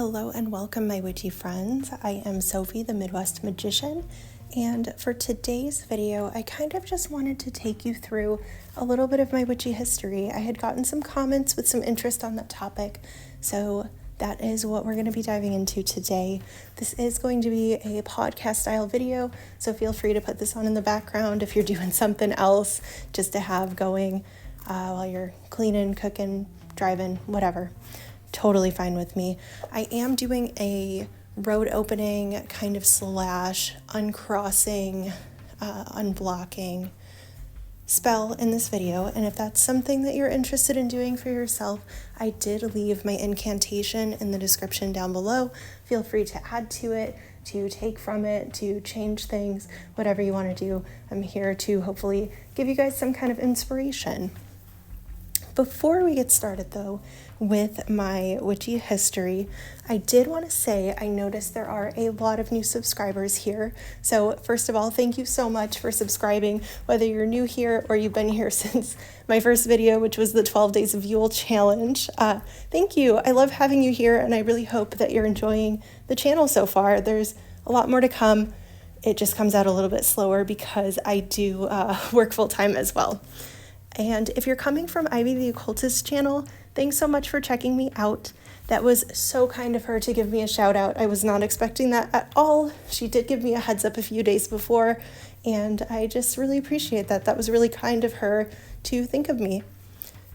Hello and welcome, my witchy friends. I am Sophie, the Midwest Magician, and for today's video, I kind of just wanted to take you through a little bit of my witchy history. I had gotten some comments with some interest on that topic, so that is what we're going to be diving into today. This is going to be a podcast style video, so feel free to put this on in the background if you're doing something else just to have going while you're cleaning, cooking, driving, whatever. Totally fine with me. I am doing a road opening kind of slash uncrossing, unblocking spell in this video, and if that's something that you're interested in doing for yourself, I did leave my incantation in the description down below. Feel free to add to it, to take from it, to change things, whatever you want to do. I'm here to hopefully give you guys some kind of inspiration. Before we get started though with my witchy history, I did want to say I noticed there are a lot of new subscribers here. So first of all, thank you so much for subscribing, whether you're new here or you've been here since my first video, which was the 12 Days of Yule Challenge. Thank you. I love having you here, and I really hope that you're enjoying the channel so far. There's a lot more to come. It just comes out a little bit slower because I do work full time as well. And if you're coming from Ivy the Occultist channel, thanks so much for checking me out. That was so kind of her to give me a shout out. I was not expecting that at all. She did give me a heads up a few days before, and I just really appreciate that. That was really kind of her to think of me.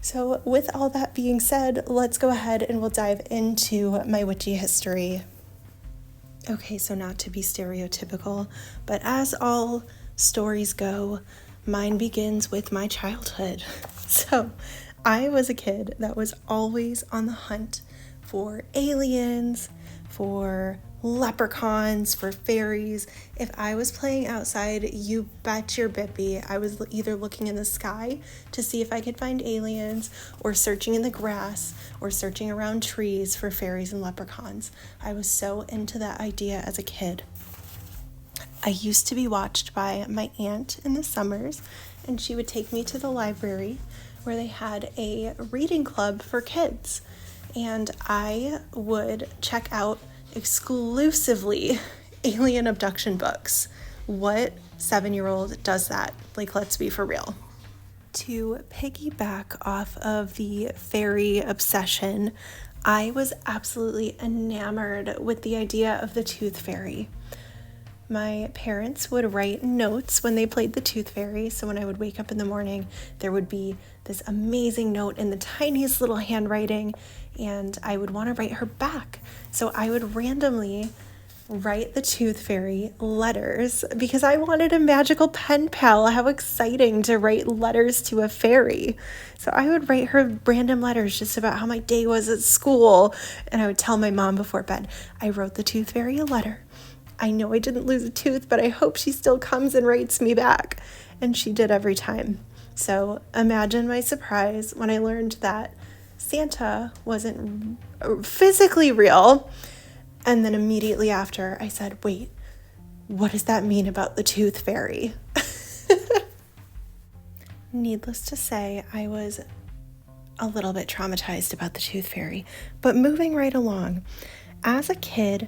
So with all that being said, let's go ahead and we'll dive into my witchy history. Okay, so not to be stereotypical, but as all stories go, mine begins with my childhood. So I was a kid that was always on the hunt for aliens, for leprechauns, for fairies. If I was playing outside, you bet your bippy I was either looking in the sky to see if I could find aliens, or searching in the grass, or searching around trees for fairies and leprechauns. I was so into that idea as a kid. I used to be watched by my aunt in the summers, and she would take me to the library where they had a reading club for kids, and I would check out exclusively alien abduction books. What 7-year-old does that? Like, let's be for real. To piggyback off of the fairy obsession, I was absolutely enamored with the idea of the tooth fairy. My parents would write notes when they played the tooth fairy, so when I would wake up in the morning, there would be this amazing note in the tiniest little handwriting, and I would want to write her back. So I would randomly write the tooth fairy letters because I wanted a magical pen pal. How exciting to write letters to a fairy. So I would write her random letters just about how my day was at school, and I would tell my mom before bed, I wrote the tooth fairy a letter. I know I didn't lose a tooth, but I hope she still comes and writes me back. And she did every time. So imagine my surprise when I learned that Santa wasn't physically real. And then immediately after, I said, wait, what does that mean about the tooth fairy? Needless to say, I was a little bit traumatized about the tooth fairy. But moving right along, as a kid,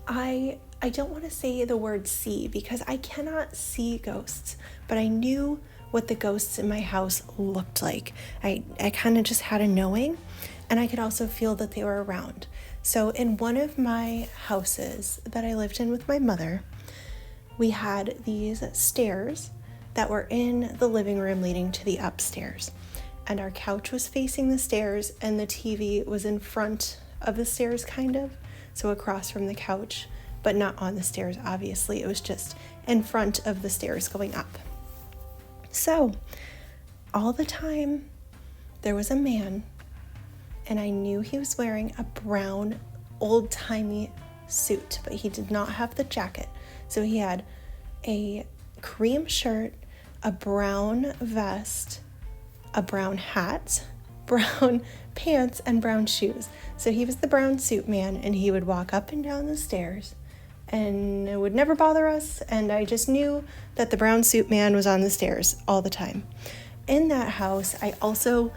I don't want to say the word see because I cannot see ghosts, but I knew what the ghosts in my house looked like. I kind of just had a knowing, and I could also feel that they were around. So in one of my houses that I lived in with my mother, we had these stairs that were in the living room leading to the upstairs, and our couch was facing the stairs and the TV was in front of the stairs, kind of, so across from the couch, but not on the stairs, obviously. It was just in front of the stairs going up. So all the time there was a man, and I knew he was wearing a brown old-timey suit, but he did not have the jacket. So he had a cream shirt, a brown vest, a brown hat, brown pants, and brown shoes. So he was the brown suit man, and he would walk up and down the stairs, and it would never bother us, and I just knew that the brown suit man was on the stairs all the time. In that house, I also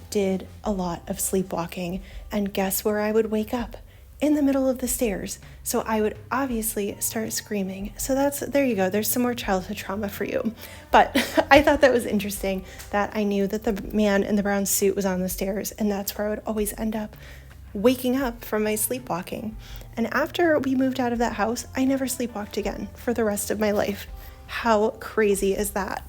did a lot of sleepwalking, and guess where I would wake up? in the middle of the stairs. So I would obviously start screaming. So there you go. There's some more childhood trauma for you. But I thought that was interesting that I knew that the man in the brown suit was on the stairs, and that's where I would always end up waking up from my sleepwalking. And after we moved out of that house, I never sleepwalked again for the rest of my life. How crazy is that?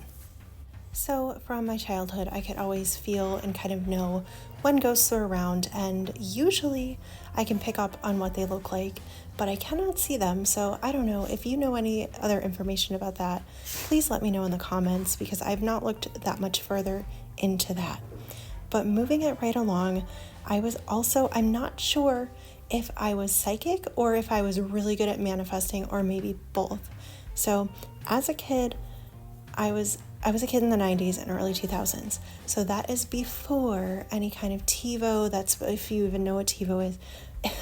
So from my childhood, I could always feel and kind of know when ghosts are around, and usually I can pick up on what they look like, but I cannot see them. So I don't know if you know any other information about that. Please let me know in the comments, because I've not looked that much further into that. But moving it right along, I'm not sure if I was psychic or if I was really good at manifesting, or maybe both. So as a kid, I was a kid in the 90s and early 2000s. So that is before any kind of TiVo. That's, if you even know what TiVo is,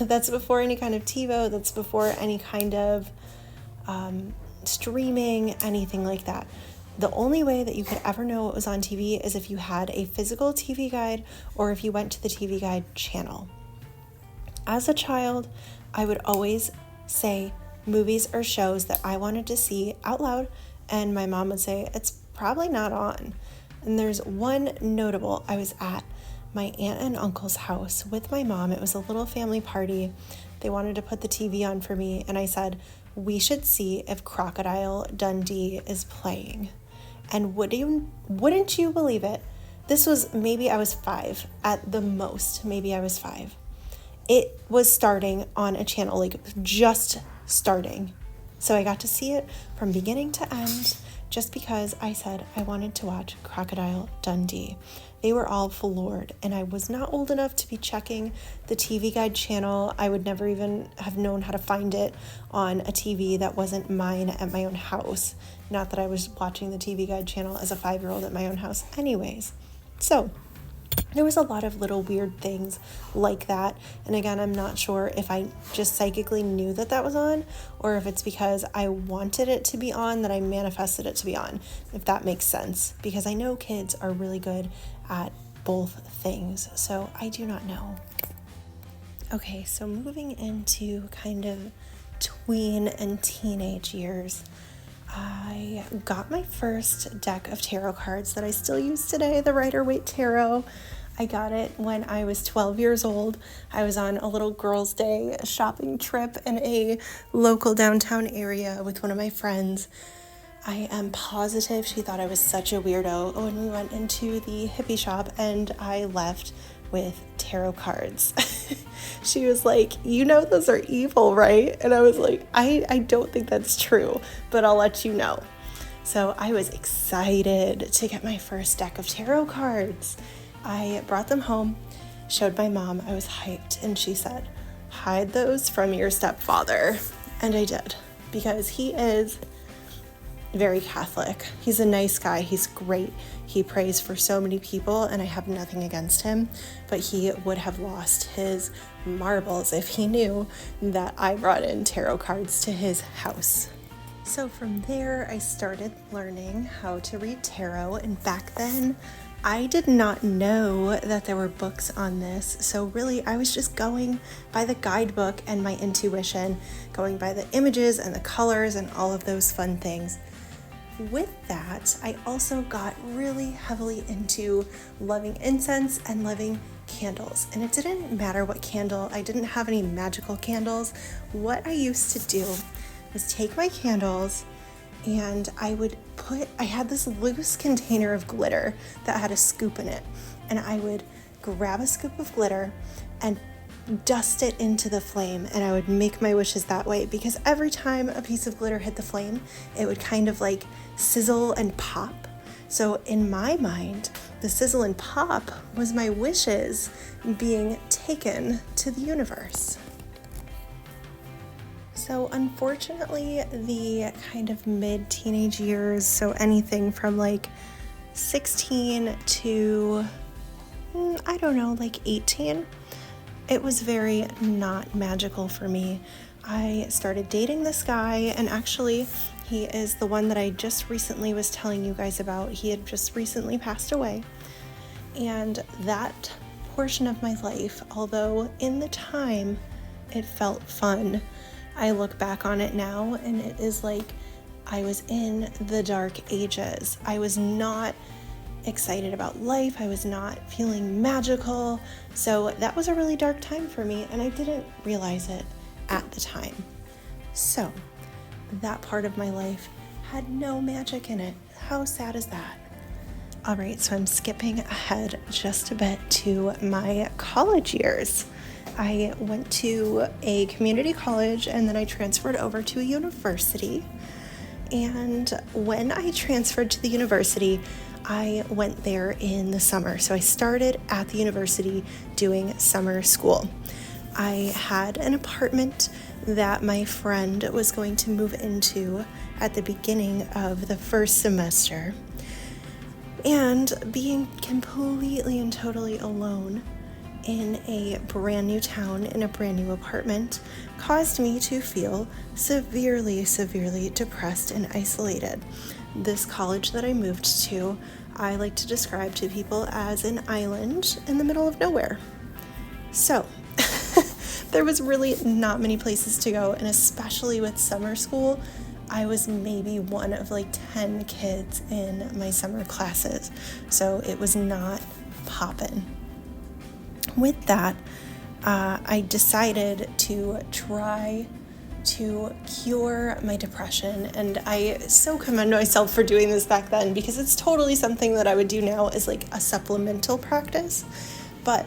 that's before any kind of TiVo. That's before any kind of streaming, anything like that. The only way that you could ever know what was on TV is if you had a physical TV guide, or if you went to the TV guide channel. As a child, I would always say movies or shows that I wanted to see out loud, and my mom would say, it's probably not on. And there's one notable. I was at my aunt and uncle's house with my mom. It was a little family party. They wanted to put the TV on for me, and I said, we should see if Crocodile Dundee is playing. And wouldn't you believe it? This was, maybe I was 5 at the most. Maybe I was 5. It was starting on a channel, like just starting. So I got to see it from beginning to end, just because I said I wanted to watch Crocodile Dundee. They were all floored, and I was not old enough to be checking the TV Guide channel. I would never even have known how to find it on a TV that wasn't mine at my own house. Not that I was watching the TV Guide channel as a 5-year-old at my own house anyways. So there was a lot of little weird things like that. And again, I'm not sure if I just psychically knew that that was on, or if it's because I wanted it to be on that I manifested it to be on, if that makes sense. Because I know kids are really good at both things. So I do not know. Okay, so moving into kind of tween and teenage years, I got my first deck of tarot cards that I still use today, the Rider-Waite Tarot. I got it when I was 12 years old. I was on a little girls' day shopping trip in a local downtown area with one of my friends. I am positive she thought I was such a weirdo when we went into the hippie shop and I left with tarot cards. She was like, you know those are evil, right? And I was like, I don't think that's true, but I'll let you know. So I was excited to get my first deck of tarot cards. I brought them home, showed my mom. I was hyped, and she said, hide those from your stepfather. And I did, because he is very Catholic. He's a nice guy. He's great. He prays for so many people, and I have nothing against him, but he would have lost his marbles if he knew that I brought in tarot cards to his house. So from there, I started learning how to read tarot, and back then, I did not know that there were books on this. So really, I was just going by the guidebook and my intuition, going by the images and the colors and all of those fun things. With that, I also got really heavily into loving incense and loving candles. And it didn't matter what candle. I didn't have any magical candles. What I used to do was take my candles, and I had this loose container of glitter that had a scoop in it, and I would grab a scoop of glitter and dust it into the flame, and I would make my wishes that way, because every time a piece of glitter hit the flame, it would kind of like sizzle and pop. So in my mind, the sizzle and pop was my wishes being taken to the universe. So unfortunately, the kind of mid-teenage years, so anything from like 16 to, I don't know, like 18, it was very not magical for me. I started dating this guy, and actually he is the one that I just recently was telling you guys about. He had just recently passed away. And that portion of my life, although in the time It felt fun. I look back on it now and it is like I was in the dark ages. I was not excited about life. I was not feeling magical. So that was a really dark time for me, and I didn't realize it at the time. So that part of my life had no magic in it. How sad is that? All right, so I'm skipping ahead just a bit to my college years. I went to a community college and then I transferred over to a university. And when I transferred to the university, I went there in the summer. So I started at the university doing summer school. I had an apartment that my friend was going to move into at the beginning of the first semester. And being completely and totally alone in a brand new town, in a brand new apartment, caused me to feel severely, severely depressed and isolated. This college that I moved to, I like to describe to people as an island in the middle of nowhere. So, there was really not many places to go, and especially with summer school, I was maybe one of like 10 kids in my summer classes, so it was not poppin'. With that, I decided to try to cure my depression, and I so commend myself for doing this back then because it's totally something that I would do now as like a supplemental practice. But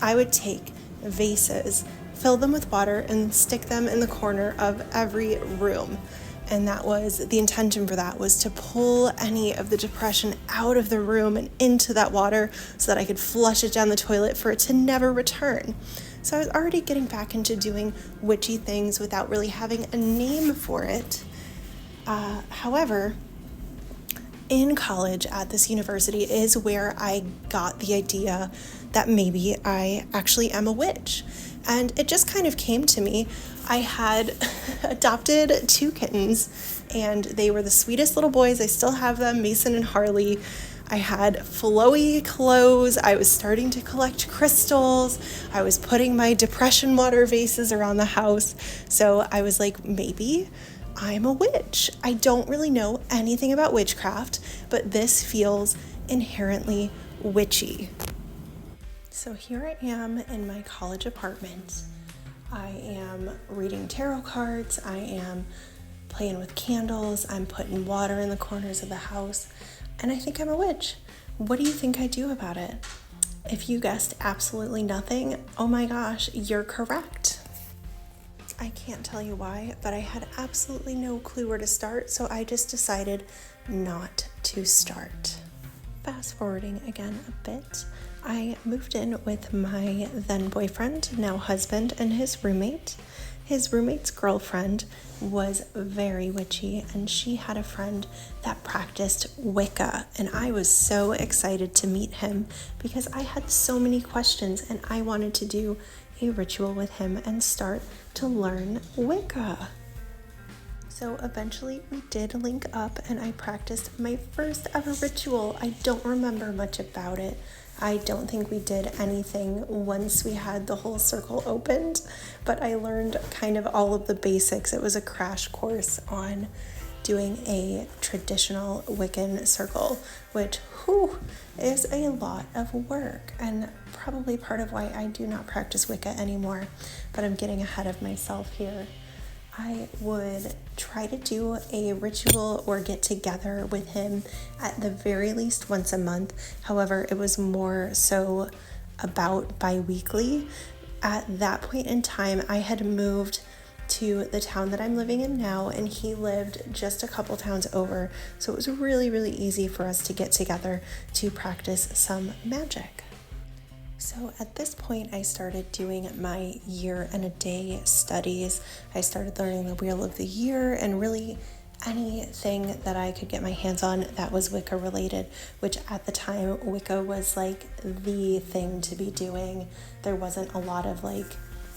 I would take vases, fill them with water, and stick them in the corner of every room. And that was, the intention for that was to pull any of the depression out of the room and into that water so that I could flush it down the toilet for it to never return. So I was already getting back into doing witchy things without really having a name for it. However, in college at this university is where I got the idea that maybe I actually am a witch. And it just kind of came to me. I had adopted 2 kittens, and they were the sweetest little boys. I still have them, Mason and Harley. I had flowy clothes. I was starting to collect crystals. I was putting my depression water vases around the house. So I was like, maybe I'm a witch. I don't really know anything about witchcraft, but this feels inherently witchy. So here I am in my college apartment. I am reading tarot cards. I am playing with candles. I'm putting water in the corners of the house. And I think I'm a witch. What do you think I do about it? If you guessed absolutely nothing, oh my gosh, you're correct. I can't tell you why, but I had absolutely no clue where to start, so I just decided not to start. Fast forwarding again a bit, I moved in with my then boyfriend, now husband, and his roommate. His roommate's girlfriend was very witchy, and she had a friend that practiced Wicca, and I was so excited to meet him because I had so many questions and I wanted to do a ritual with him and start to learn Wicca. So eventually we did link up and I practiced my first ever ritual. I don't remember much about it. I don't think we did anything once we had the whole circle opened, but I learned kind of all of the basics. It was a crash course on doing a traditional Wiccan circle, which is a lot of work and probably part of why I do not practice Wicca anymore, but I'm getting ahead of myself here. I would try to do a ritual or get together with him at the very least once a month. However, it was more so about bi-weekly. At that point in time, I had moved to the town that I'm living in now, and he lived just a couple towns over. So it was really, really easy for us to get together to practice some magic. So at this point, I started doing my year and a day studies. I started learning the Wheel of the Year and really anything that I could get my hands on that was Wicca related, which at the time, Wicca was like the thing to be doing. There wasn't a lot of like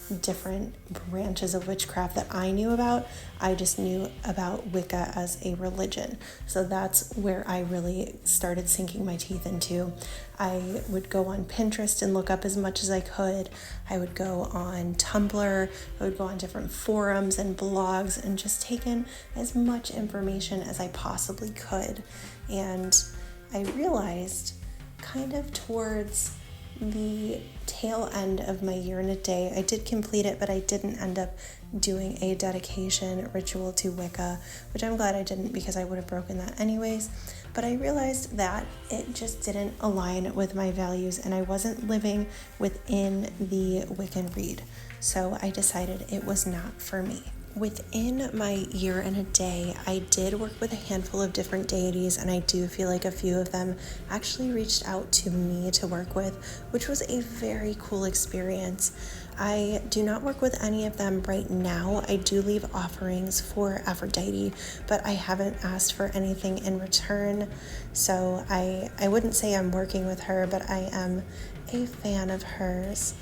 different branches of witchcraft that I knew about. I just knew about Wicca as a religion. So that's where I really started sinking my teeth into. I would go on Pinterest and look up as much as I could. I would go on Tumblr. I would go on different forums and blogs and just take in as much information as I possibly could. And I realized kind of towards the tail end of my year and a day, I did complete it, but I didn't end up doing a dedication ritual to Wicca, which I'm glad I didn't because I would have broken that anyways. But I realized that it just didn't align with my values and I wasn't living within the Wiccan read. So I decided it was not for me. Within my year and a day, I did work with a handful of different deities, and I do feel like a few of them actually reached out to me to work with, which was a very cool experience. I do not work with any of them right now. I do leave offerings for Aphrodite, but I haven't asked for anything in return. So I wouldn't say I'm working with her, but I am a fan of hers.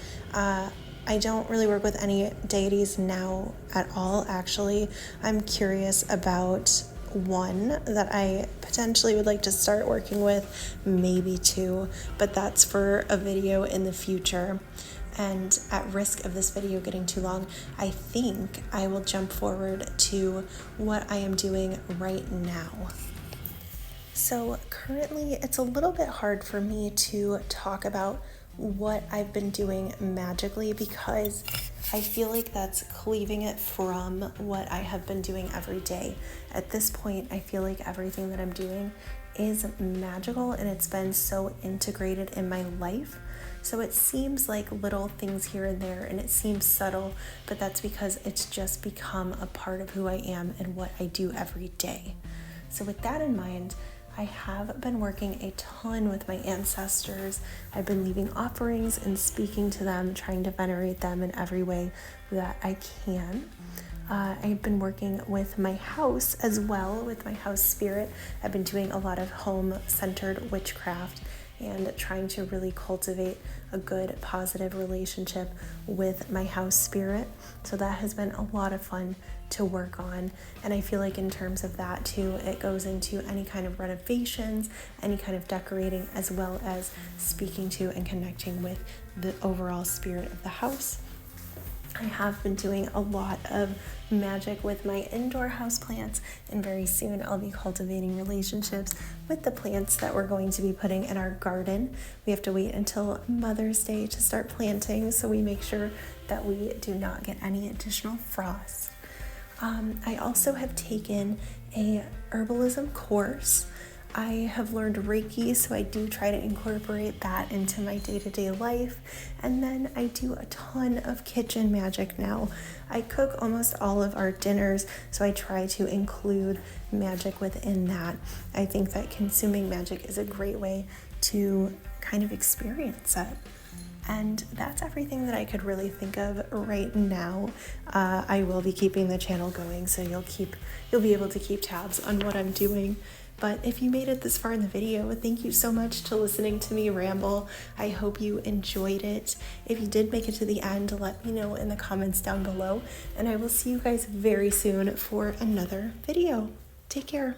I don't really work with any deities now at all, actually. I'm curious about one that I potentially would like to start working with, maybe two, but that's for a video in the future. And at risk of this video getting too long, I think I will jump forward to what I am doing right now. So currently, it's a little bit hard for me to talk about what I've been doing magically because I feel like that's cleaving it from what I have been doing every day. At this point, I feel like everything that I'm doing is magical and it's been so integrated in my life. So it seems like little things here and there and it seems subtle, but that's because it's just become a part of who I am and what I do every day. So with that in mind, I have been working a ton with my ancestors. I've been leaving offerings and speaking to them, trying to venerate them in every way that I can. I've been working with my house as well, with my house spirit. I've been doing a lot of home-centered witchcraft and trying to really cultivate a good, positive relationship with my house spirit. So that has been a lot of fun to work on. And I feel like in terms of that too, it goes into any kind of renovations, any kind of decorating, as well as speaking to and connecting with the overall spirit of the house. I have been doing a lot of magic with my indoor houseplants, and very soon I'll be cultivating relationships with the plants that we're going to be putting in our garden. We have to wait until Mother's Day to start planting, so we make sure that we do not get any additional frost. I also have taken a herbalism course. I have learned Reiki, so I do try to incorporate that into my day-to-day life. And then I do a ton of kitchen magic now. I cook almost all of our dinners, so I try to include magic within that. I think that consuming magic is a great way to kind of experience it. And that's everything that I could really think of right now. I will be keeping the channel going, so you'll be able to keep tabs on what I'm doing. But if you made it this far in the video, thank you so much to listening to me ramble. I hope you enjoyed it. If you did make it to the end, let me know in the comments down below, and I will see you guys very soon for another video. Take care.